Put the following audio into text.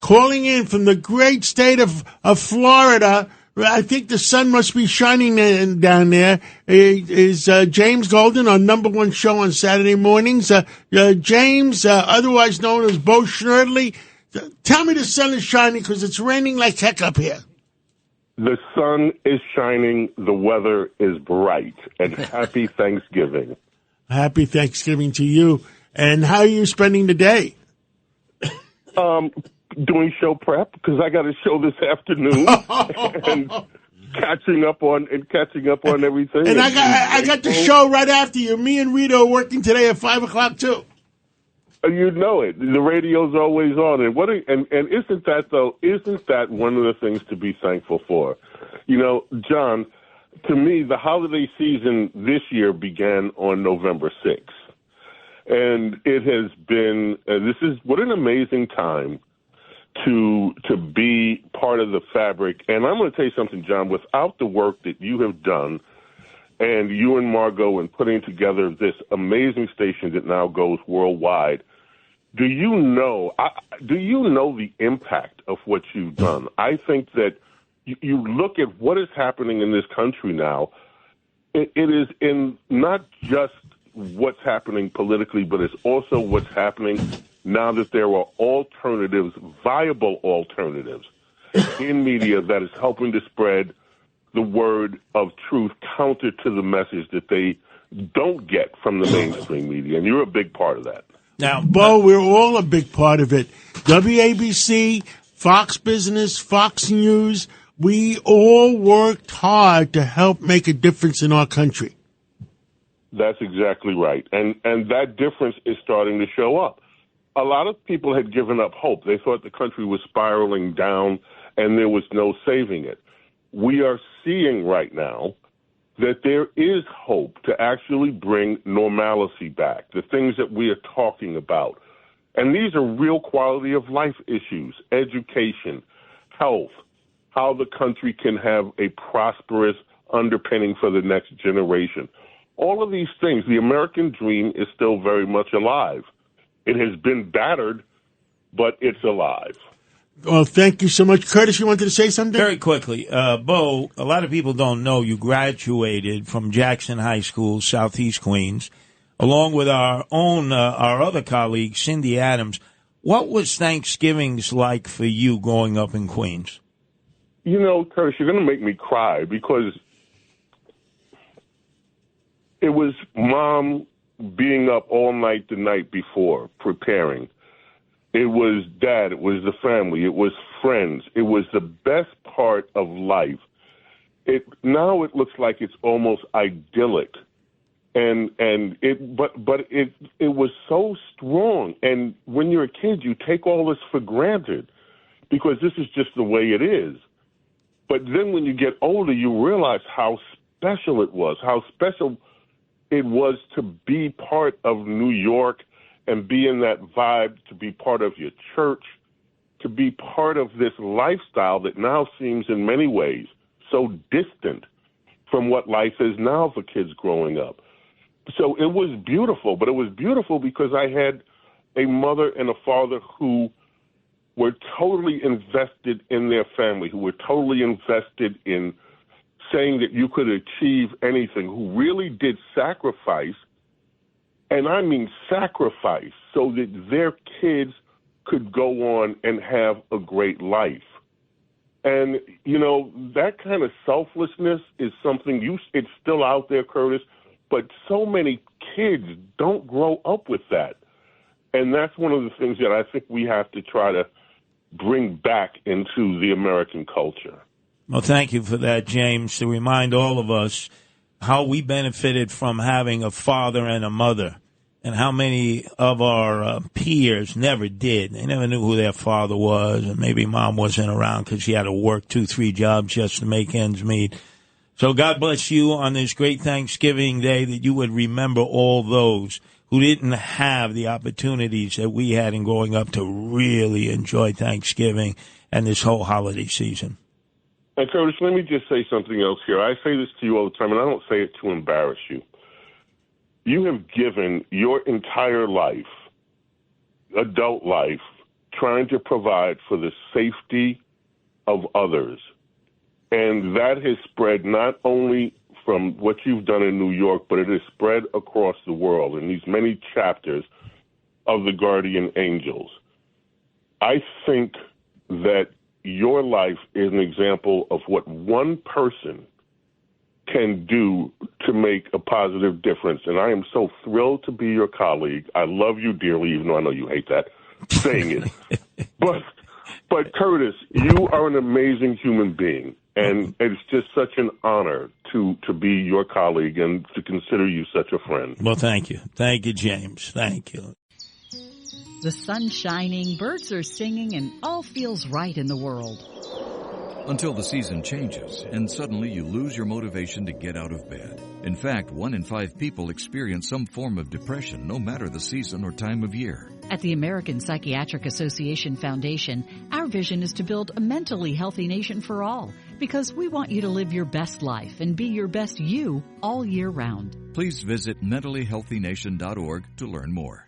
calling in from the great state of Florida. I think the sun must be shining down there. Is James Golden, our number one show on Saturday mornings. James, otherwise known as Bo Snerdley, tell me the sun is shining because it's raining like heck up here. The sun is shining. The weather is bright. And happy Thanksgiving. Happy Thanksgiving to you. And how are you spending the day? Doing show prep because I got a show this afternoon and catching up on everything. And I got the show right after you. Me and Rito are working today at 5:00 too. You know it. The radio's always on, and isn't that one of the things to be thankful for? You know, John, to me, the holiday season this year began on November 6th, and it has been. What an amazing time to be part of the fabric. And I'm going to tell you something, John. Without the work that you have done, and you and Margot, in putting together this amazing station that now goes worldwide, do you know the impact of what you've done? I think that you look at what is happening in this country now. It is in not just what's happening politically, but it's also what's happening now that there are alternatives, viable alternatives in media that is helping to spread the word of truth counter to the message that they don't get from the mainstream media. And you're a big part of that. Now, Bo, we're all a big part of it. WABC, Fox Business, Fox News, we all worked hard to help make a difference in our country. That's exactly right. And that difference is starting to show up. A lot of people had given up hope. They thought the country was spiraling down and there was no saving it. We are seeing right now that there is hope to actually bring normalcy back, the things that we are talking about. And these are real quality of life issues, education, health, how the country can have a prosperous underpinning for the next generation. All of these things, the American dream is still very much alive. It has been battered, but it's alive. Well, thank you so much. Curtis, you wanted to say something? Very quickly. Bo, a lot of people don't know you graduated from Jackson High School, Southeast Queens, along with our other colleague, Cindy Adams. What was Thanksgiving's like for you growing up in Queens? You know, Curtis, you're going to make me cry because it was Mom being up all night the night before, preparing. It was Dad. It was the family. It was friends. It was the best part of life. Now it looks like it's almost idyllic, but it was so strong. And when you're a kid, you take all this for granted because this is just the way it is. But then when you get older, you realize how special it was, how special it was to be part of New York and be in that vibe, to be part of your church, to be part of this lifestyle that now seems in many ways so distant from what life is now for kids growing up. So it was beautiful, but it was beautiful because I had a mother and a father who were totally invested in their family, who were totally invested in saying that you could achieve anything, who really did sacrifice, and I mean sacrifice, so that their kids could go on and have a great life. And, you know, that kind of selflessness is something it's still out there, Curtis, but so many kids don't grow up with that. And that's one of the things that I think we have to try to bring back into the American culture. Well, thank you for that, James, to remind all of us how we benefited from having a father and a mother, and how many of our peers never did. They never knew who their father was, and maybe Mom wasn't around because she had to work 2-3 jobs just to make ends meet. So God bless you on this great Thanksgiving Day, that you would remember all those who didn't have the opportunities that we had in growing up to really enjoy Thanksgiving and this whole holiday season. And Curtis, let me just say something else here. I say this to you all the time, and I don't say it to embarrass you. You have given your entire life, adult life, trying to provide for the safety of others. And that has spread not only from what you've done in New York, but it has spread across the world in these many chapters of the Guardian Angels. I think that your life is an example of what one person can do to make a positive difference. And I am so thrilled to be your colleague. I love you dearly, even though I know you hate that, saying it. But Curtis, you are an amazing human being. And it's just such an honor to be your colleague and to consider you such a friend. Well, thank you. Thank you, James. Thank you. The sun's shining, birds are singing, and all feels right in the world. Until the season changes, and suddenly you lose your motivation to get out of bed. In fact, 1 in 5 people experience some form of depression, no matter the season or time of year. At the American Psychiatric Association Foundation, our vision is to build a mentally healthy nation for all, because we want you to live your best life and be your best you all year round. Please visit mentallyhealthynation.org to learn more.